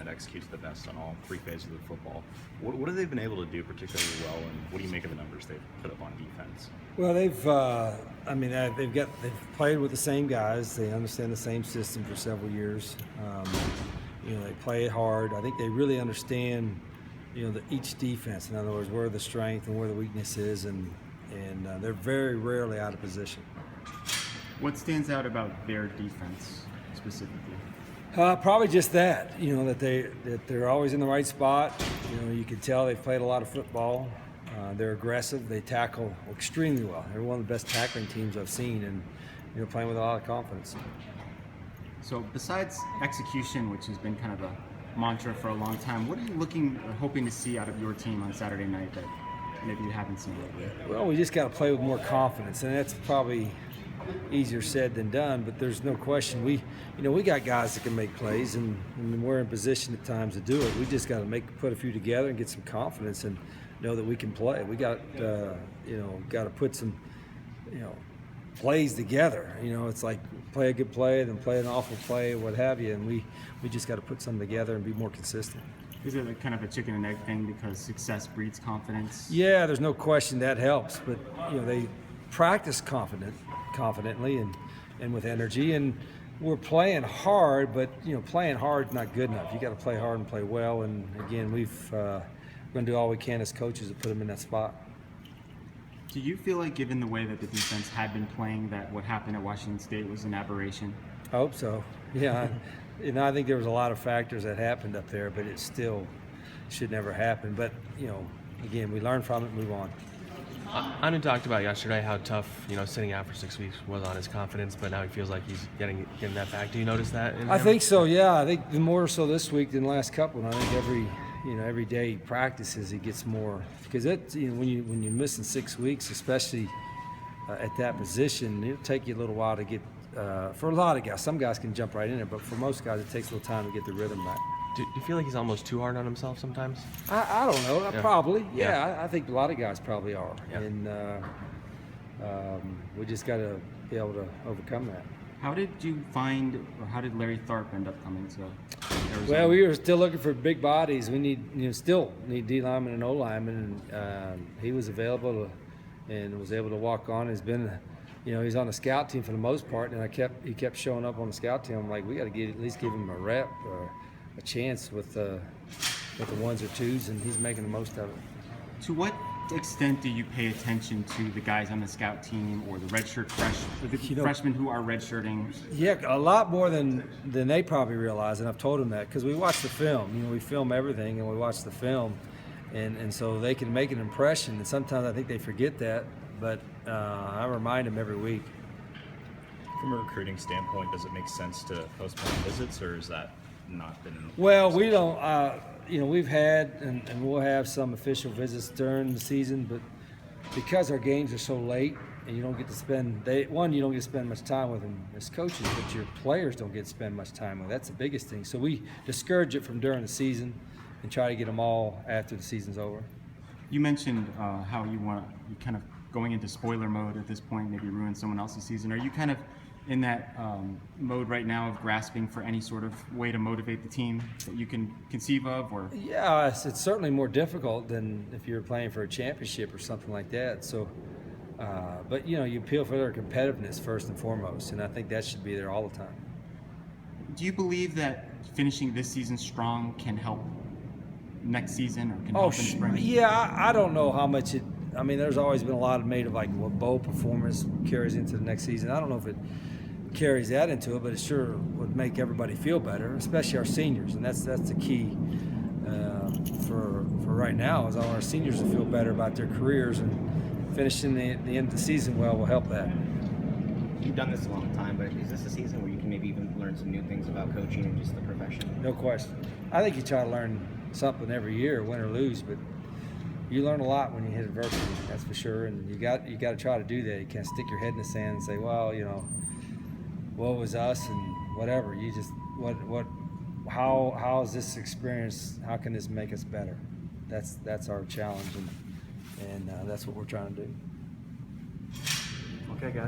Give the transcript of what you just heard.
executes the best on all three phases of the football. What have they been able to do particularly well, and what do you make of the numbers they've put up on defense? Well, they've played with the same guys. They understand the same system for several years. They play it hard. I think they really understand, each defense. In other words, where the strength and where the weakness is, and they're very rarely out of position. What stands out about their defense specifically? Probably just that, that they're always in the right spot. You can tell they've played a lot of football. They're aggressive. They tackle extremely well. They're one of the best tackling teams I've seen, and playing with a lot of confidence. So besides execution, which has been kind of a mantra for a long time, what are you looking or hoping to see out of your team on Saturday night that maybe you haven't seen lately? Well, we just got to play with more confidence, and that's probably easier said than done. But there's no question we got guys that can make plays, and we're in position at times to do it. We just got to put a few together and get some confidence and know that we can play. We got to put some plays together. It's like play a good play, then play an awful play, what have you, and we just got to put some together and be more consistent. Is it kind of a chicken and egg thing because success breeds confidence? Yeah, there's no question that helps, but they practice confidently and with energy, and we're playing hard, but playing hard is not good enough. You got to play hard and play well, and again, we're going to do all we can as coaches to put them in that spot. Do you feel like, given the way that the defense had been playing, that what happened at Washington State was an aberration? I hope so. Yeah, I think there was a lot of factors that happened up there, but it still should never happen. But again, we learn from it and move on. Anu talked about yesterday how tough, sitting out for 6 weeks was on his confidence, but now he feels like he's getting that back. Do you notice that in him? I think so, yeah. I think more so this week than the last couple. And I think every day he practices, he gets more. Because when you're missing 6 weeks, especially at that position, it'll take you a little while to get. For a lot of guys, some guys can jump right in it, but for most guys, it takes a little time to get the rhythm back. Do you feel like he's almost too hard on himself sometimes? I don't know. Yeah. Probably. Yeah. I think a lot of guys probably are. Yeah. And we just got to be able to overcome that. How did you find, or how did Larry Tharp end up coming to Arizona? Well, we were still looking for big bodies. We still need D lineman and O lineman, and he was available and was able to walk on. He's been, he's on the scout team for the most part, and he kept showing up on the scout team. I'm like, we got to at least give him a rep or a chance with the ones or twos, and he's making the most of it. To what extent do you pay attention to the guys on the scout team or the freshmen who are redshirting? Yeah, a lot more than they probably realize, and I've told them that because we watch the film. We film everything, and we watch the film, and so they can make an impression. And sometimes I think they forget that, but I remind them every week. From a recruiting standpoint, does it make sense to postpone visits, or is that not been? Well, we don't. We've had and we'll have some official visits during the season, but because our games are so late and you don't get to spend you don't get to spend much time with them as coaches, but your players don't get to spend much time with. That's the biggest thing. So we discourage it from during the season and try to get them all after the season's over. You mentioned how you kind of going into spoiler mode at this point, maybe ruin someone else's season. Are you kind of in that mode right now of grasping for any sort of way to motivate the team that you can conceive of? Or yeah, it's certainly more difficult than if you're playing for a championship or something like that. So, but you appeal for their competitiveness first and foremost, and I think that should be there all the time. Do you believe that finishing this season strong can help next season, or can help in spring? Yeah, I don't know how much it. I mean, there's always been a lot made of like what bowl performance carries into the next season. I don't know if it carries that into it, but it sure would make everybody feel better, especially our seniors, and that's the key for right now. Is all our seniors to feel better about their careers, and finishing the end of the season well will help that. You've done this a long time, but is this a season where you can maybe even learn some new things about coaching and just the profession? No question. I think you try to learn something every year, win or lose, but you learn a lot when you hit adversity, that's for sure, and you got to try to do that. You can't stick your head in the sand and say, well, what was us and whatever. You just how is this experience? How can this make us better? That's our challenge, and that's what we're trying to do. Okay, guys.